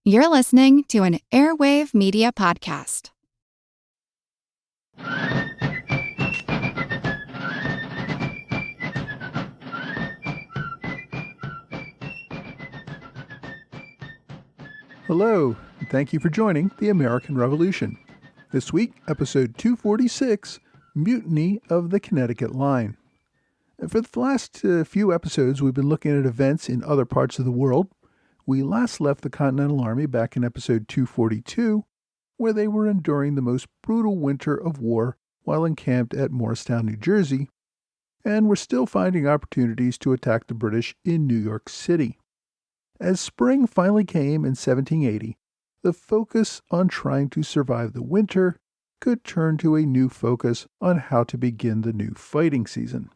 You're listening to an Airwave Media Podcast. Hello, and thank you for joining the American Revolution. This week, episode 246, Mutiny of the Connecticut Line. For the last few episodes, we've been looking at events in other parts of the world. We last left the Continental Army back in episode 242, where they were enduring the most brutal winter of war while encamped at Morristown, New Jersey, and were still finding opportunities to attack the British in New York City. As spring finally came in 1780, the focus on trying to survive the winter could turn to a new focus on how to begin the new fighting season.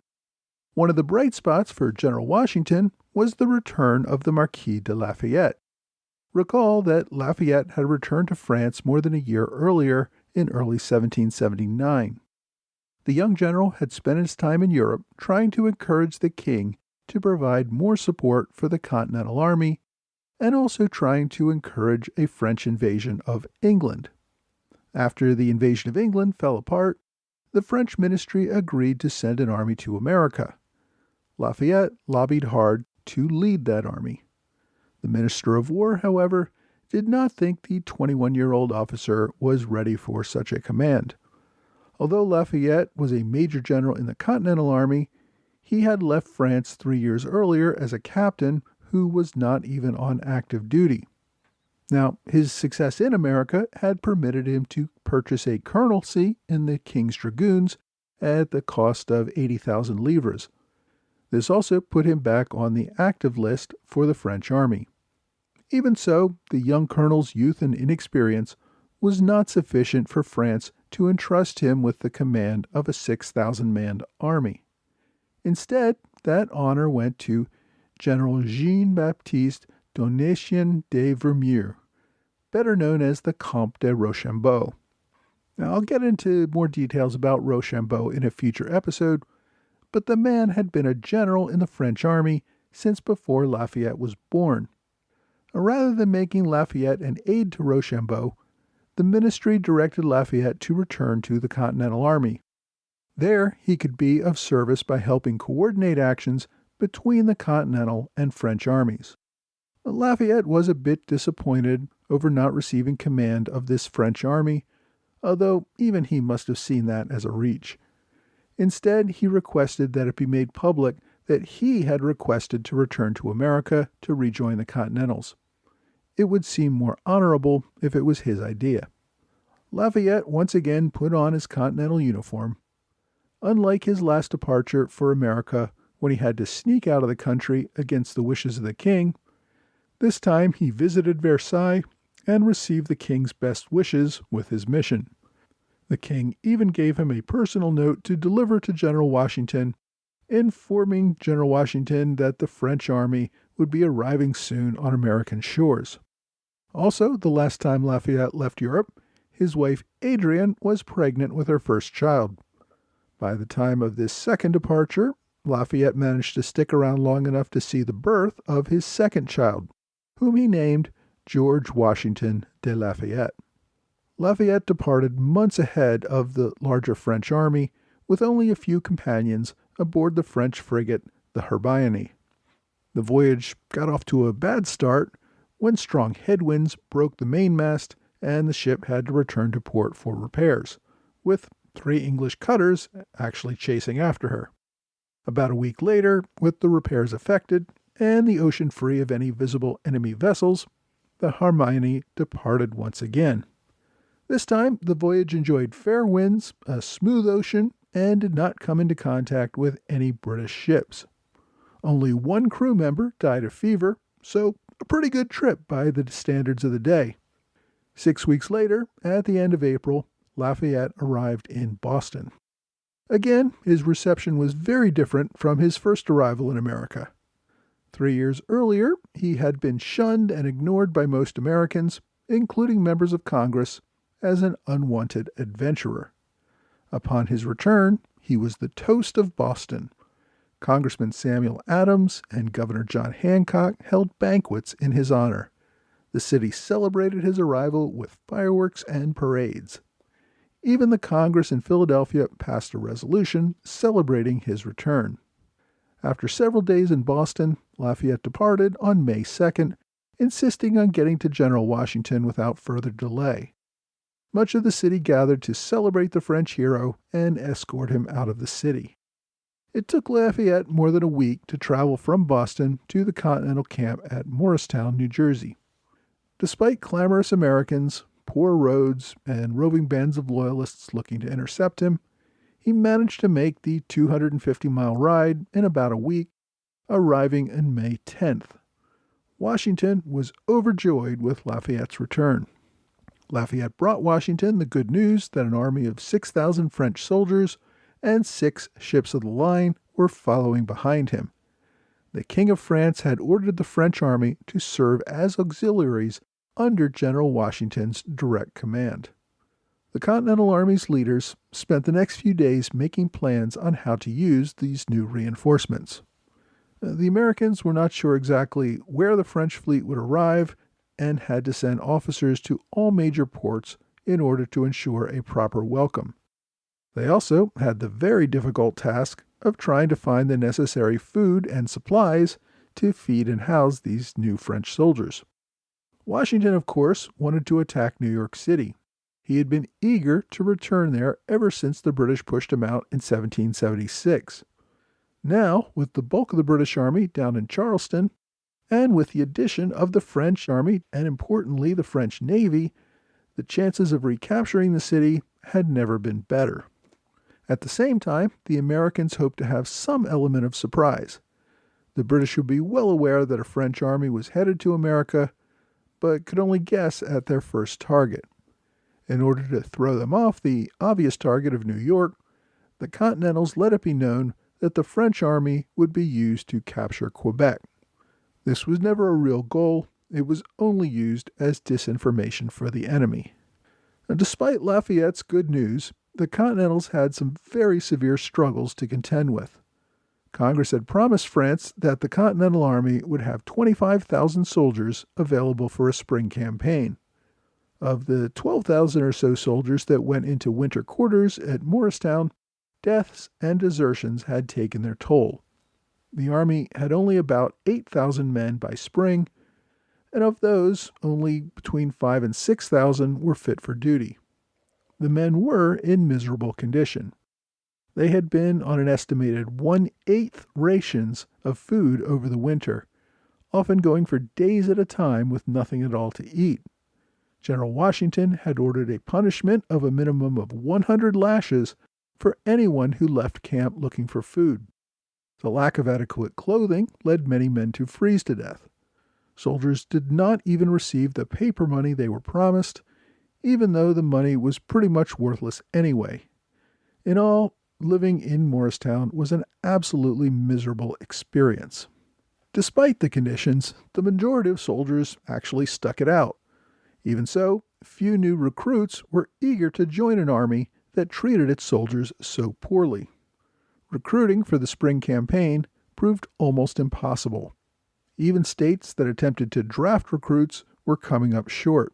One of the bright spots for General Washington was the return of the Marquis de Lafayette. Recall that Lafayette had returned to France more than a year earlier in early 1779. The young general had spent his time in Europe trying to encourage the king to provide more support for the Continental Army and also trying to encourage a French invasion of England. After the invasion of England fell apart, the French ministry agreed to send an army to America. Lafayette lobbied hard to lead that army. The Minister of War, however, did not think the 21-year-old officer was ready for such a command. Although Lafayette was a major general in the Continental Army, he had left France 3 years earlier as a captain who was not even on active duty. Now, his success in America had permitted him to purchase a colonelcy in the King's Dragoons at the cost of 80,000 livres. This also put him back on the active list for the French army. Even so, the young colonel's youth and inexperience was not sufficient for France to entrust him with the command of a 6,000-man army. Instead, that honor went to General Jean-Baptiste Donatien de Vermeuil, better known as the Comte de Rochambeau. Now, I'll get into more details about Rochambeau in a future episode, but the man had been a general in the French army since before Lafayette was born. Rather than making Lafayette an aide to Rochambeau, the ministry directed Lafayette to return to the Continental Army. There, he could be of service by helping coordinate actions between the Continental and French armies. Lafayette was a bit disappointed over not receiving command of this French army, although even he must have seen that as a reach. Instead, he requested that it be made public that he had requested to return to America to rejoin the Continentals. It would seem more honorable if it was his idea. Lafayette once again put on his Continental uniform. Unlike his last departure for America, when he had to sneak out of the country against the wishes of the king, this time he visited Versailles and received the king's best wishes with his mission. The king even gave him a personal note to deliver to General Washington, informing General Washington that the French army would be arriving soon on American shores. Also, the last time Lafayette left Europe, his wife Adrienne was pregnant with her first child. By the time of this second departure, Lafayette managed to stick around long enough to see the birth of his second child, whom he named George Washington de Lafayette. Lafayette departed months ahead of the larger French army with only a few companions aboard the French frigate, the Hermione. The voyage got off to a bad start when strong headwinds broke the mainmast and the ship had to return to port for repairs, with 3 English cutters actually chasing after her. About a week later, with the repairs effected and the ocean free of any visible enemy vessels, the Hermione departed once again. This time, the voyage enjoyed fair winds, a smooth ocean, and did not come into contact with any British ships. Only 1 crew member died of fever, so a pretty good trip by the standards of the day. 6 weeks later, at the end of April, Lafayette arrived in Boston. Again, his reception was very different from his first arrival in America. 3 years earlier, he had been shunned and ignored by most Americans, including members of Congress, as an unwanted adventurer. Upon his return, he was the toast of Boston. Congressman Samuel Adams and Governor John Hancock held banquets in his honor. The city celebrated his arrival with fireworks and parades. Even the Congress in Philadelphia passed a resolution celebrating his return. After several days in Boston, Lafayette departed on May 2nd, insisting on getting to General Washington without further delay. Much of the city gathered to celebrate the French hero and escort him out of the city. It took Lafayette more than a week to travel from Boston to the Continental camp at Morristown, New Jersey. Despite clamorous Americans, poor roads, and roving bands of loyalists looking to intercept him, he managed to make the 250-mile ride in about a week, arriving on May 10th. Washington was overjoyed with Lafayette's return. Lafayette brought Washington the good news that an army of 6,000 French soldiers and 6 ships of the line were following behind him. The King of France had ordered the French army to serve as auxiliaries under General Washington's direct command. The Continental Army's leaders spent the next few days making plans on how to use these new reinforcements. The Americans were not sure exactly where the French fleet would arrive and had to send officers to all major ports in order to ensure a proper welcome. They also had the very difficult task of trying to find the necessary food and supplies to feed and house these new French soldiers. Washington, of course, wanted to attack New York City. He had been eager to return there ever since the British pushed him out in 1776. Now, with the bulk of the British Army down in Charleston, and with the addition of the French Army and, importantly, the French Navy, the chances of recapturing the city had never been better. At the same time, the Americans hoped to have some element of surprise. The British would be well aware that a French army was headed to America, but could only guess at their first target. In order to throw them off the obvious target of New York, the Continentals let it be known that the French army would be used to capture Quebec. This was never a real goal. It was only used as disinformation for the enemy. And despite Lafayette's good news, the Continentals had some very severe struggles to contend with. Congress had promised France that the Continental Army would have 25,000 soldiers available for a spring campaign. Of the 12,000 or so soldiers that went into winter quarters at Morristown, deaths and desertions had taken their toll. The Army had only about 8,000 men by spring, and of those, only between 5,000 and 6,000 were fit for duty. The men were in miserable condition. They had been on an estimated 1/8 rations of food over the winter, often going for days at a time with nothing at all to eat. General Washington had ordered a punishment of a minimum of 100 lashes for anyone who left camp looking for food. The lack of adequate clothing led many men to freeze to death. Soldiers did not even receive the paper money they were promised, even though the money was pretty much worthless anyway. In all, living in Morristown was an absolutely miserable experience. Despite the conditions, the majority of soldiers actually stuck it out. Even so, few new recruits were eager to join an army that treated its soldiers so poorly. Recruiting for the spring campaign proved almost impossible. Even states that attempted to draft recruits were coming up short.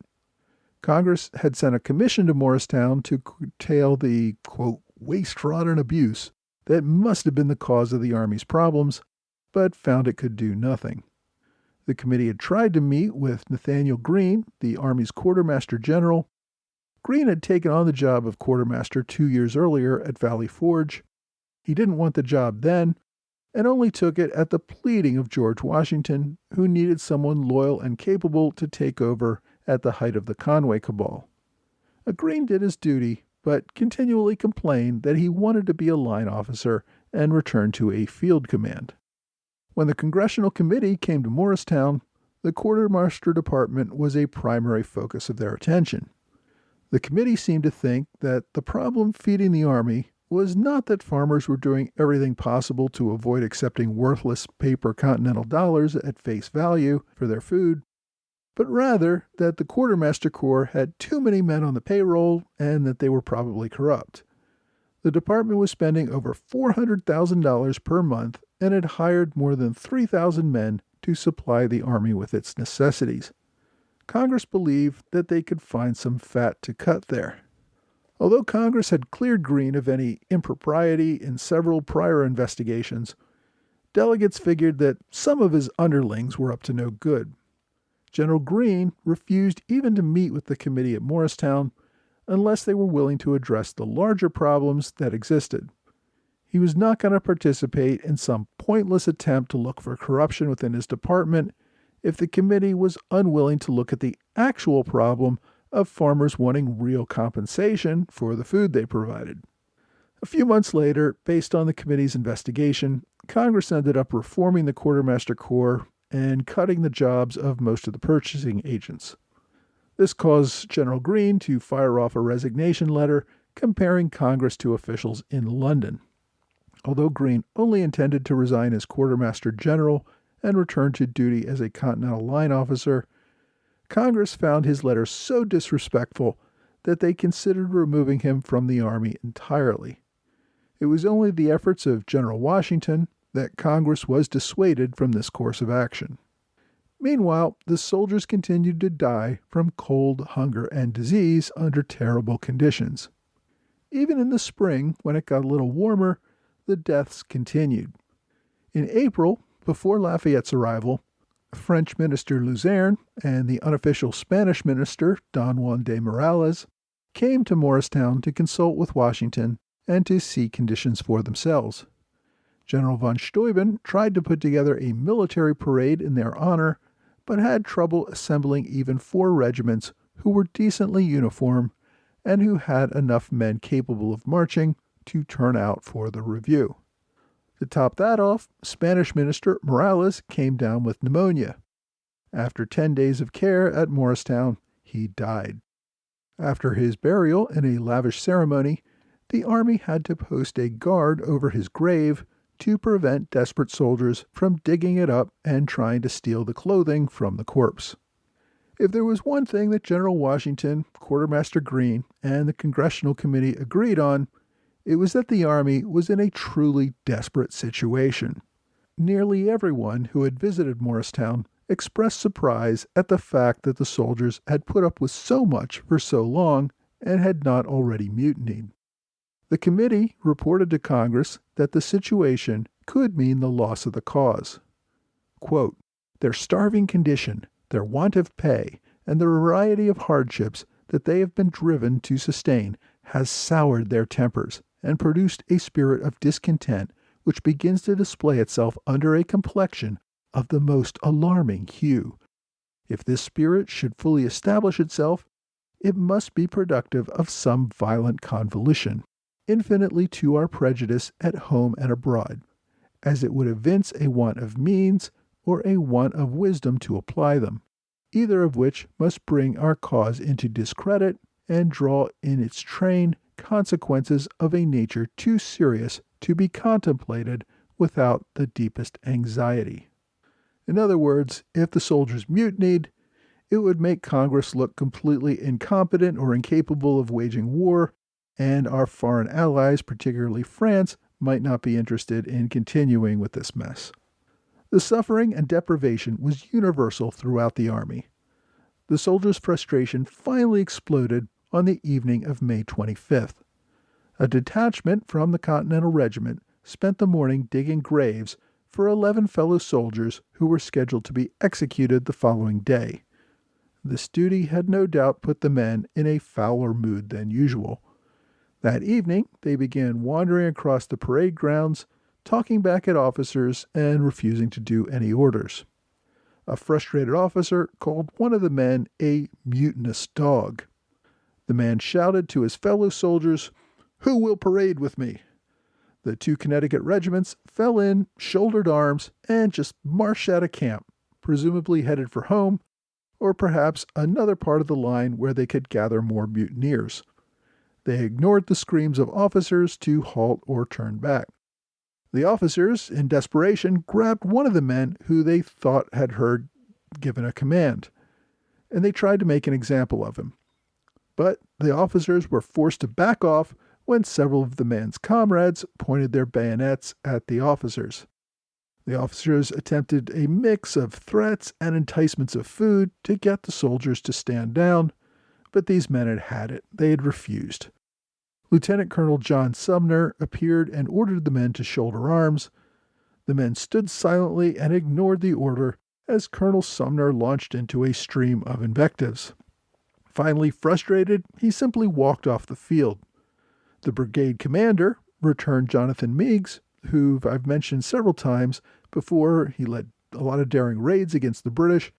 Congress had sent a commission to Morristown to curtail the, quote, waste, fraud, and abuse that must have been the cause of the Army's problems, but found it could do nothing. The committee had tried to meet with Nathaniel Greene, the Army's quartermaster general. Greene had taken on the job of quartermaster 2 years earlier at Valley Forge. He didn't want the job then, and only took it at the pleading of George Washington, who needed someone loyal and capable to take over at the height of the Conway Cabal. Greene did his duty, but continually complained that he wanted to be a line officer and return to a field command. When the Congressional Committee came to Morristown, the quartermaster department was a primary focus of their attention. The committee seemed to think that the problem feeding the Army was not that farmers were doing everything possible to avoid accepting worthless paper Continental dollars at face value for their food, but rather that the Quartermaster Corps had too many men on the payroll and that they were probably corrupt. The department was spending over $400,000 per month and had hired more than 3,000 men to supply the Army with its necessities. Congress believed that they could find some fat to cut there. Although Congress had cleared Greene of any impropriety in several prior investigations, delegates figured that some of his underlings were up to no good. General Greene refused even to meet with the committee at Morristown unless they were willing to address the larger problems that existed. He was not going to participate in some pointless attempt to look for corruption within his department if the committee was unwilling to look at the actual problem of farmers wanting real compensation for the food they provided. A few months later, based on the committee's investigation, Congress ended up reforming the Quartermaster Corps and cutting the jobs of most of the purchasing agents. This caused General Greene to fire off a resignation letter comparing Congress to officials in London. Although Greene only intended to resign as Quartermaster General and return to duty as a Continental Line officer, Congress found his letter so disrespectful that they considered removing him from the Army entirely. It was only the efforts of General Washington that Congress was dissuaded from this course of action. Meanwhile, the soldiers continued to die from cold, hunger, and disease under terrible conditions. Even in the spring, when it got a little warmer, the deaths continued. In April, before Lafayette's arrival, French Minister Luzerne and the unofficial Spanish Minister Don Juan de Morales came to Morristown to consult with Washington and to see conditions for themselves. General von Steuben tried to put together a military parade in their honor, but had trouble assembling even 4 regiments who were decently uniformed and who had enough men capable of marching to turn out for the review. To top that off, Spanish Minister Morales came down with pneumonia. After 10 days of care at Morristown, he died. After his burial in a lavish ceremony, the Army had to post a guard over his grave to prevent desperate soldiers from digging it up and trying to steal the clothing from the corpse. If there was one thing that General Washington, Quartermaster Greene, and the Congressional Committee agreed on, it was that the Army was in a truly desperate situation. Nearly everyone who had visited Morristown expressed surprise at the fact that the soldiers had put up with so much for so long and had not already mutinied. The committee reported to Congress that the situation could mean the loss of the cause. Quote, "Their starving condition, their want of pay, and the variety of hardships that they have been driven to sustain has soured their tempers and produced a spirit of discontent which begins to display itself under a complexion of the most alarming hue. If this spirit should fully establish itself, it must be productive of some violent convulsion, infinitely to our prejudice at home and abroad, as it would evince a want of means or a want of wisdom to apply them, either of which must bring our cause into discredit and draw in its train consequences of a nature too serious to be contemplated without the deepest anxiety." In other words, if the soldiers mutinied, it would make Congress look completely incompetent or incapable of waging war, and our foreign allies, particularly France, might not be interested in continuing with this mess. The suffering and deprivation was universal throughout the Army. The soldiers' frustration finally exploded on the evening of May 25th. A detachment from the Continental Regiment spent the morning digging graves for 11 fellow soldiers who were scheduled to be executed the following day. This duty had no doubt put the men in a fouler mood than usual. That evening, they began wandering across the parade grounds, talking back at officers and refusing to do any orders. A frustrated officer called one of the men a mutinous dog. The man shouted to his fellow soldiers, "Who will parade with me?" The 2 Connecticut regiments fell in, shouldered arms, and just marched out of camp, presumably headed for home, or perhaps another part of the line where they could gather more mutineers. They ignored the screams of officers to halt or turn back. The officers, in desperation, grabbed one of the men who they thought had heard given a command, and they tried to make an example of him. But the officers were forced to back off when several of the man's comrades pointed their bayonets at the officers. The officers attempted a mix of threats and enticements of food to get the soldiers to stand down, but these men had had it. They had refused. Lieutenant Colonel John Sumner appeared and ordered the men to shoulder arms. The men stood silently and ignored the order as Colonel Sumner launched into a stream of invectives. Finally frustrated, he simply walked off the field. The brigade commander, Returned Jonathan Meigs, who I've mentioned several times before, he led a lot of daring raids against the British,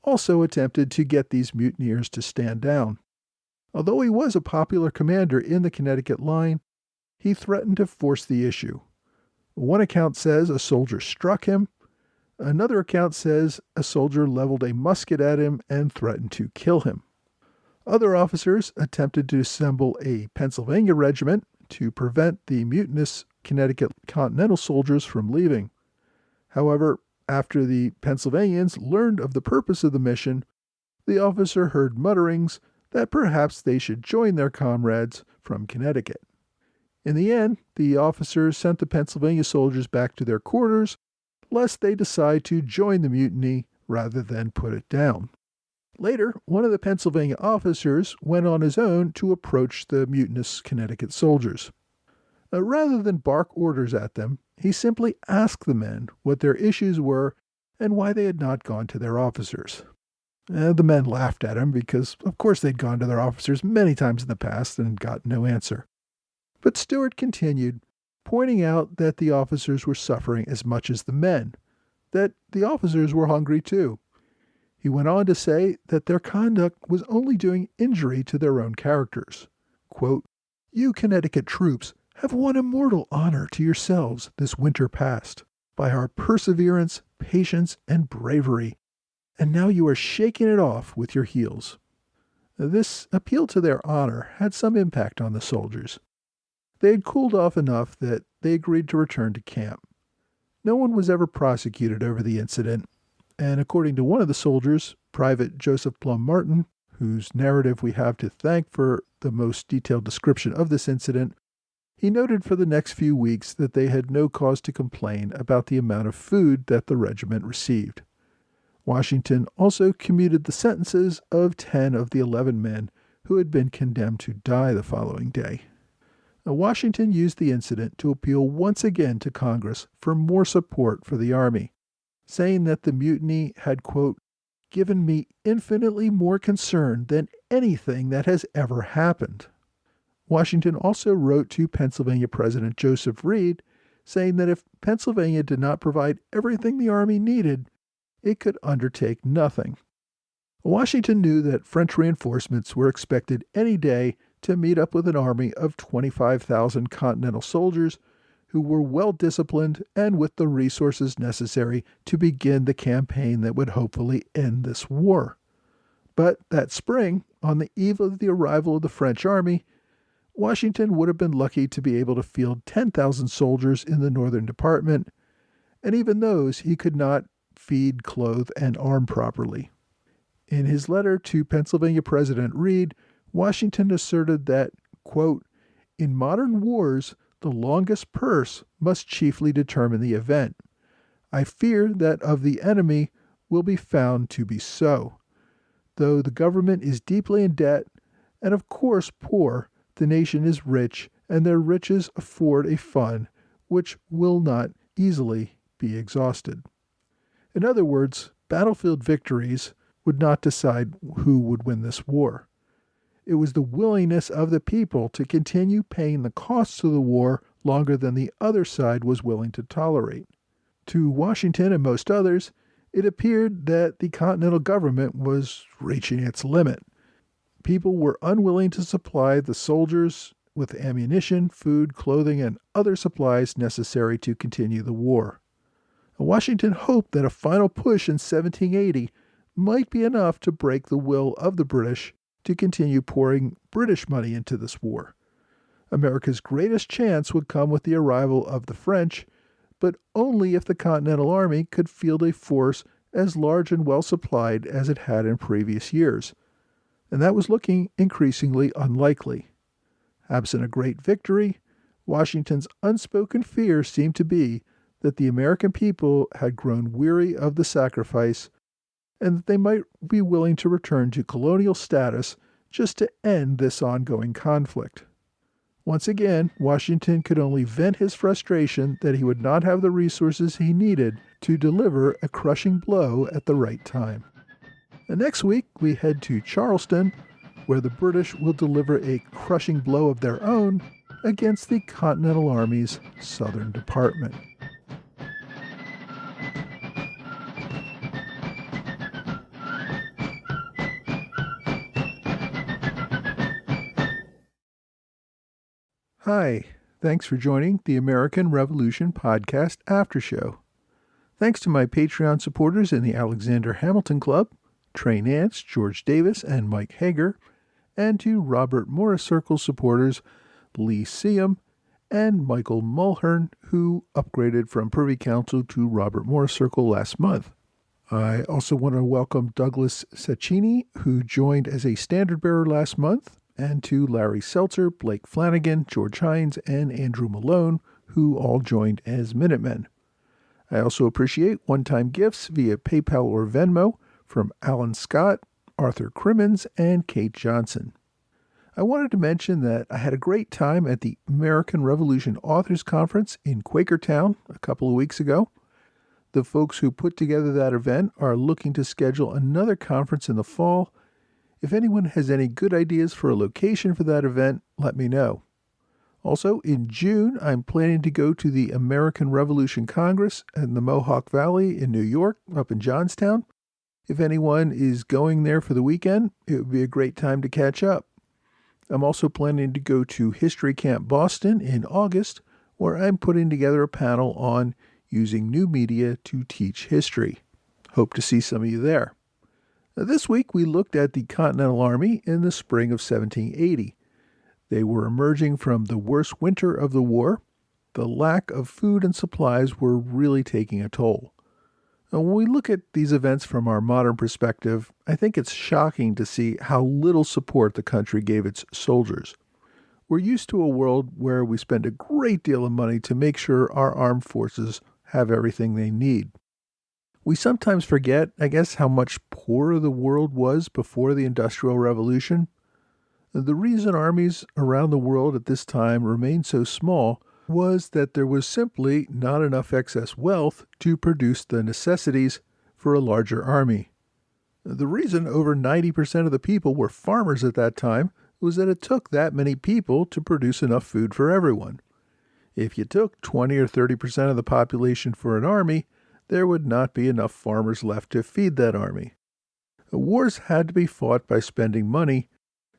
also attempted to get these mutineers to stand down. Although he was a popular commander in the Connecticut line, he threatened to force the issue. One account says a soldier struck him. Another account says a soldier leveled a musket at him and threatened to kill him. Other officers attempted to assemble a Pennsylvania regiment to prevent the mutinous Connecticut Continental soldiers from leaving. However, after the Pennsylvanians learned of the purpose of the mission, the officer heard mutterings that perhaps they should join their comrades from Connecticut. In the end, the officers sent the Pennsylvania soldiers back to their quarters, lest they decide to join the mutiny rather than put it down. Later, one of the Pennsylvania officers went on his own to approach the mutinous Connecticut soldiers. Rather than bark orders at them, he simply asked the men what their issues were and why they had not gone to their officers. The men laughed at him because, of course, they'd gone to their officers many times in the past and got no answer. But Stuart continued, pointing out that the officers were suffering as much as the men, that the officers were hungry too. He went on to say that their conduct was only doing injury to their own characters. Quote, "You Connecticut troops have won immortal honor to yourselves this winter past by our perseverance, patience, and bravery, and now you are shaking it off with your heels." This appeal to their honor had some impact on the soldiers. They had cooled off enough that they agreed to return to camp. No one was ever prosecuted over the incident, and according to one of the soldiers, Private Joseph Plum Martin, whose narrative we have to thank for the most detailed description of this incident, he noted for the next few weeks that they had no cause to complain about the amount of food that the regiment received. Washington also commuted the sentences of 10 of the 11 men who had been condemned to die the following day. Washington used the incident to appeal once again to Congress for more support for the Army, saying that the mutiny had, quote, "given me infinitely more concern than anything that has ever happened." Washington also wrote to Pennsylvania President Joseph Reed, saying that if Pennsylvania did not provide everything the Army needed, it could undertake nothing. Washington knew that French reinforcements were expected any day to meet up with an army of 25,000 Continental soldiers who were well disciplined and with the resources necessary to begin the campaign that would hopefully end this war. But that spring, on the eve of the arrival of the French army, Washington would have been lucky to be able to field 10,000 soldiers in the northern department, and even those he could not feed, clothe, and arm properly. In his letter to Pennsylvania President Reed, Washington asserted that, quote, "in modern wars, the longest purse must chiefly determine the event. I fear that of the enemy will be found to be so. Though the government is deeply in debt, and of course poor, the nation is rich, and their riches afford a fund which will not easily be exhausted." In other words, battlefield victories would not decide who would win this war. It was the willingness of the people to continue paying the costs of the war longer than the other side was willing to tolerate. To Washington and most others, it appeared that the Continental government was reaching its limit. People were unwilling to supply the soldiers with ammunition, food, clothing, and other supplies necessary to continue the war. Washington hoped that a final push in 1780 might be enough to break the will of the British to continue pouring British money into this war. America's greatest chance would come with the arrival of the French, but only if the Continental Army could field a force as large and well supplied as it had in previous years, and that was looking increasingly unlikely. Absent a great victory, Washington's unspoken fear seemed to be that the American people had grown weary of the sacrifice and that they might be willing to return to colonial status just to end this ongoing conflict. Once again, Washington could only vent his frustration that he would not have the resources he needed to deliver a crushing blow at the right time. And next week, we head to Charleston, where the British will deliver a crushing blow of their own against the Continental Army's Southern Department. Hi, thanks for joining the American Revolution Podcast After Show. Thanks to my Patreon supporters in the Alexander Hamilton Club, Trey Nance, George Davis, and Mike Hager, and to Robert Morris Circle supporters Lee Seam and Michael Mulhern, who upgraded from Privy Council to Robert Morris Circle last month. I also want to welcome Douglas Cecchini, who joined as a standard bearer last month, and to Larry Seltzer, Blake Flanagan, George Hines, and Andrew Malone, who all joined as Minutemen. I also appreciate one-time gifts via PayPal or Venmo from Alan Scott, Arthur Crimmins, and Kate Johnson. I wanted to mention that I had a great time at the American Revolution Authors Conference in Quakertown a couple of weeks ago. The folks who put together that event are looking to schedule another conference in the fall. If anyone has any good ideas for a location for that event, let me know. Also, in June, I'm planning to go to the American Revolution Congress in the Mohawk Valley in New York, up in Johnstown. If anyone is going there for the weekend, it would be a great time to catch up. I'm also planning to go to History Camp Boston in August, where I'm putting together a panel on using new media to teach history. Hope to see some of you there. This week, we looked at the Continental Army in the spring of 1780. They were emerging from the worst winter of the war. The lack of food and supplies were really taking a toll. Now, when we look at these events from our modern perspective, I think it's shocking to see how little support the country gave its soldiers. We're used to a world where we spend a great deal of money to make sure our armed forces have everything they need. We sometimes forget, I guess, how much poorer the world was before the Industrial Revolution. The reason armies around the world at this time remained so small was that there was simply not enough excess wealth to produce the necessities for a larger army. The reason over 90% of the people were farmers at that time was that it took that many people to produce enough food for everyone. If you took 20 or 30% of the population for an army, there would not be enough farmers left to feed that army. Wars had to be fought by spending money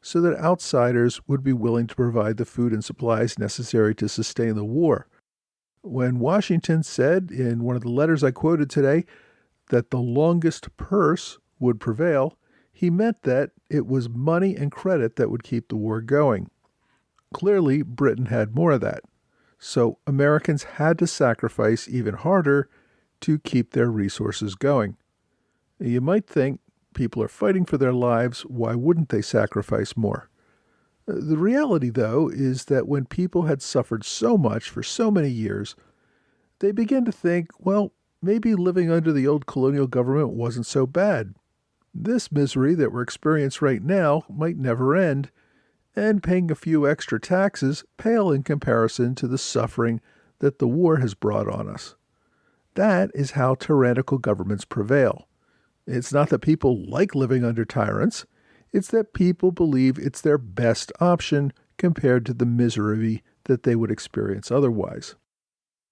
so that outsiders would be willing to provide the food and supplies necessary to sustain the war. When Washington said in one of the letters I quoted today that the longest purse would prevail, he meant that it was money and credit that would keep the war going. Clearly, Britain had more of that, so Americans had to sacrifice even harder to keep their resources going. You might think, people are fighting for their lives, why wouldn't they sacrifice more? The reality, though, is that when people had suffered so much for so many years, they began to think, well, maybe living under the old colonial government wasn't so bad. This misery that we're experiencing right now might never end, and paying a few extra taxes pale in comparison to the suffering that the war has brought on us. That is how tyrannical governments prevail. It's not that people like living under tyrants. It's that people believe it's their best option compared to the misery that they would experience otherwise.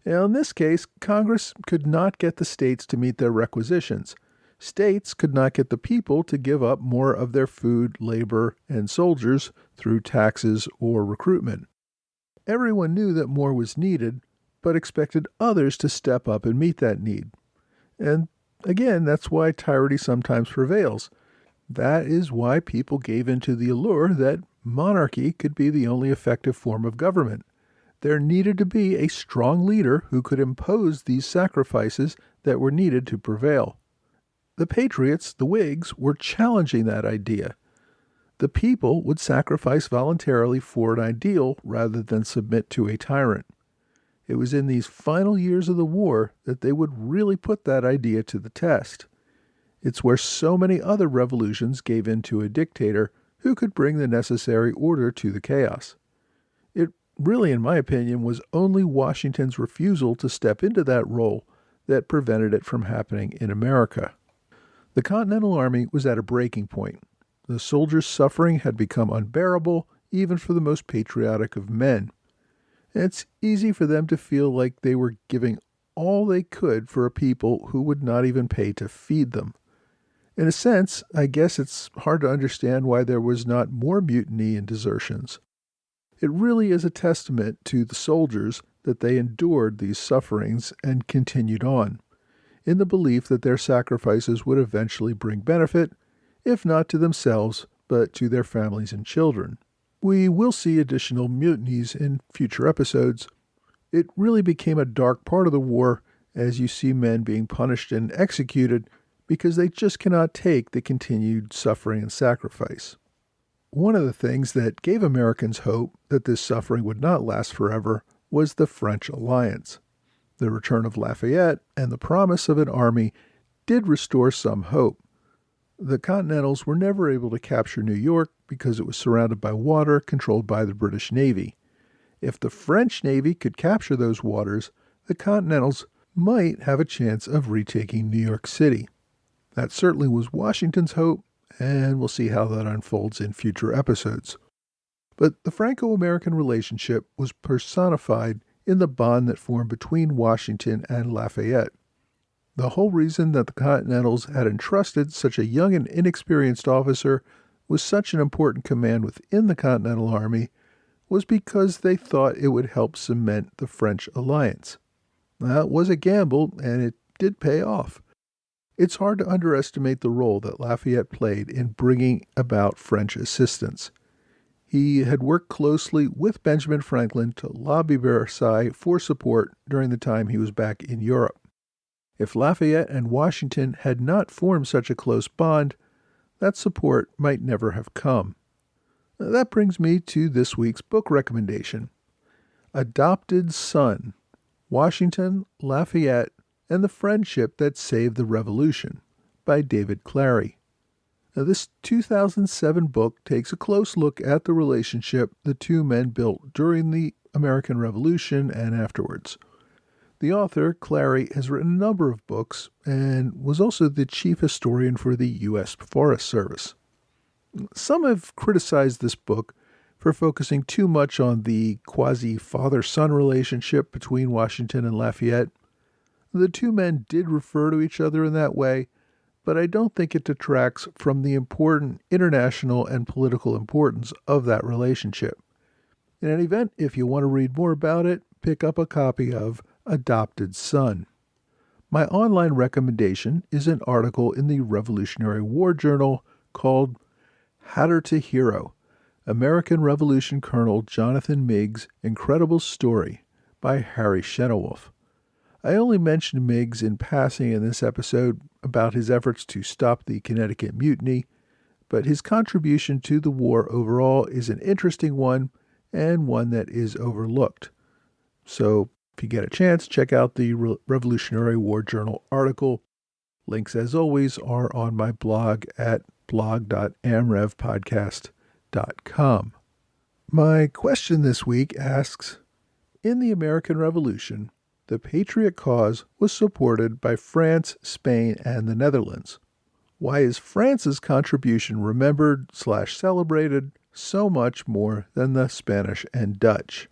Now, in this case, Congress could not get the states to meet their requisitions. States could not get the people to give up more of their food, labor, and soldiers through taxes or recruitment. Everyone knew that more was needed, but expected others to step up and meet that need. And again, that's why tyranny sometimes prevails. That is why people gave into the allure that monarchy could be the only effective form of government. There needed to be a strong leader who could impose these sacrifices that were needed to prevail. The Patriots, the Whigs, were challenging that idea. The people would sacrifice voluntarily for an ideal rather than submit to a tyrant. It was in these final years of the war that they would really put that idea to the test. It's where so many other revolutions gave in to a dictator who could bring the necessary order to the chaos. It really, in my opinion, was only Washington's refusal to step into that role that prevented it from happening in America. The Continental Army was at a breaking point. The soldiers' suffering had become unbearable, even for the most patriotic of men. It's easy for them to feel like they were giving all they could for a people who would not even pay to feed them. In a sense, I guess it's hard to understand why there was not more mutiny and desertions. It really is a testament to the soldiers that they endured these sufferings and continued on, in the belief that their sacrifices would eventually bring benefit, if not to themselves, but to their families and children. We will see additional mutinies in future episodes. It really became a dark part of the war as you see men being punished and executed because they just cannot take the continued suffering and sacrifice. One of the things that gave Americans hope that this suffering would not last forever was the French alliance. The return of Lafayette and the promise of an army did restore some hope. The Continentals were never able to capture New York because it was surrounded by water controlled by the British Navy. If the French Navy could capture those waters, the Continentals might have a chance of retaking New York City. That certainly was Washington's hope, and we'll see how that unfolds in future episodes. But the Franco-American relationship was personified in the bond that formed between Washington and Lafayette. The whole reason that the Continentals had entrusted such a young and inexperienced officer with such an important command within the Continental Army was because they thought it would help cement the French alliance. That was a gamble, and it did pay off. It's hard to underestimate the role that Lafayette played in bringing about French assistance. He had worked closely with Benjamin Franklin to lobby Versailles for support during the time he was back in Europe. If Lafayette and Washington had not formed such a close bond, that support might never have come. That brings me to this week's book recommendation, Adopted Son, Washington, Lafayette, and the Friendship That Saved the Revolution, by David Clary. Now, this 2007 book takes a close look at the relationship the two men built during the American Revolution and afterwards. The author, Clary, has written a number of books and was also the chief historian for the U.S. Forest Service. Some have criticized this book for focusing too much on the quasi-father-son relationship between Washington and Lafayette. The two men did refer to each other in that way, but I don't think it detracts from the important international and political importance of that relationship. In any event, if you want to read more about it, pick up a copy of Adopted Son. My online recommendation is an article in the Revolutionary War Journal called Hatter to Hero, American Revolution Colonel Jonathan Meigs' Incredible Story by Harry Shenewolf. I only mentioned Meigs in passing in this episode about his efforts to stop the Connecticut Mutiny, but his contribution to the war overall is an interesting one and one that is overlooked. So, if you get a chance, check out the Revolutionary War Journal article. Links, as always, are on my blog at blog.amrevpodcast.com. My question this week asks, in the American Revolution, the Patriot cause was supported by France, Spain, and the Netherlands. Why is France's contribution remembered/celebrated so much more than the Spanish and Dutch?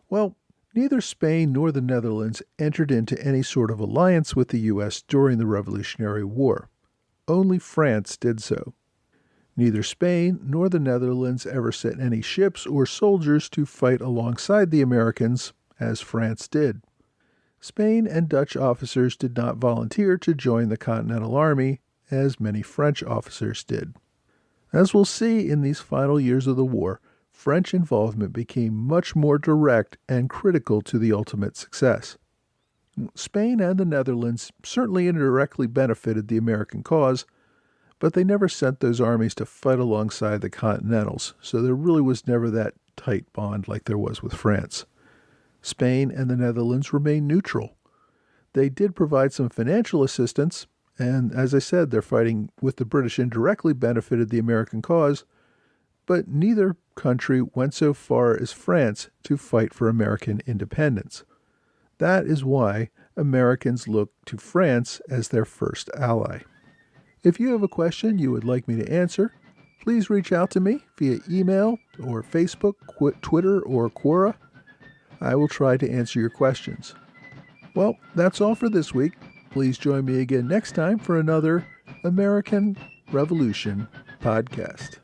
Well, neither Spain nor the Netherlands entered into any sort of alliance with the U.S. during the Revolutionary War. Only France did so. Neither Spain nor the Netherlands ever sent any ships or soldiers to fight alongside the Americans, as France did. Spain and Dutch officers did not volunteer to join the Continental Army, as many French officers did. As we'll see in these final years of the war, French involvement became much more direct and critical to the ultimate success. Spain and the Netherlands certainly indirectly benefited the American cause, but they never sent those armies to fight alongside the Continentals, so there really was never that tight bond like there was with France. Spain and the Netherlands remained neutral. They did provide some financial assistance, and as I said, their fighting with the British indirectly benefited the American cause, but neither country went so far as France to fight for American independence. That is why Americans look to France as their first ally. If you have a question you would like me to answer, please reach out to me via email or Facebook, Twitter, or Quora. I will try to answer your questions. Well, that's all for this week. Please join me again next time for another American Revolution podcast.